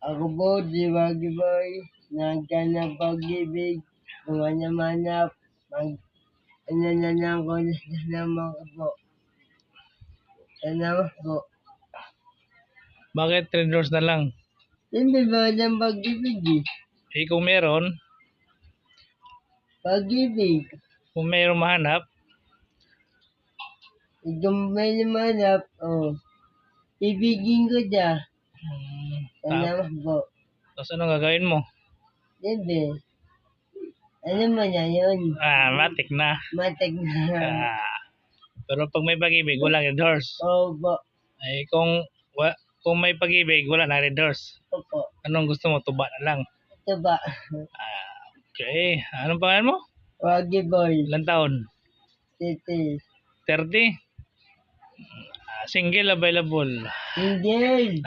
Ako po, Diwagi Boy, nagkanang pag-ibig, manap, ano ko na naman ko po. Salamat po. Bakit 3 doors na lang? Hindi ba ng pag-ibig eh? Kung meron, Pag-ibig. kung meron mahanap, Kung may lumanap, ibigin ko siya. Salamat po. tapos anong gagawin mo? Hindi. Ano mo na yun? Matik na. Matag na. Pero pag may pag-ibig, walang red horse. Oo po. Ay kung may pag-ibig, wala na red horse. Opo. Anong gusto mo? Tuba na lang. Ito ba? Okay. Anong pangalan mo? Wagi Boy. Ilang taon? Titi. 30? Single available. Hindi.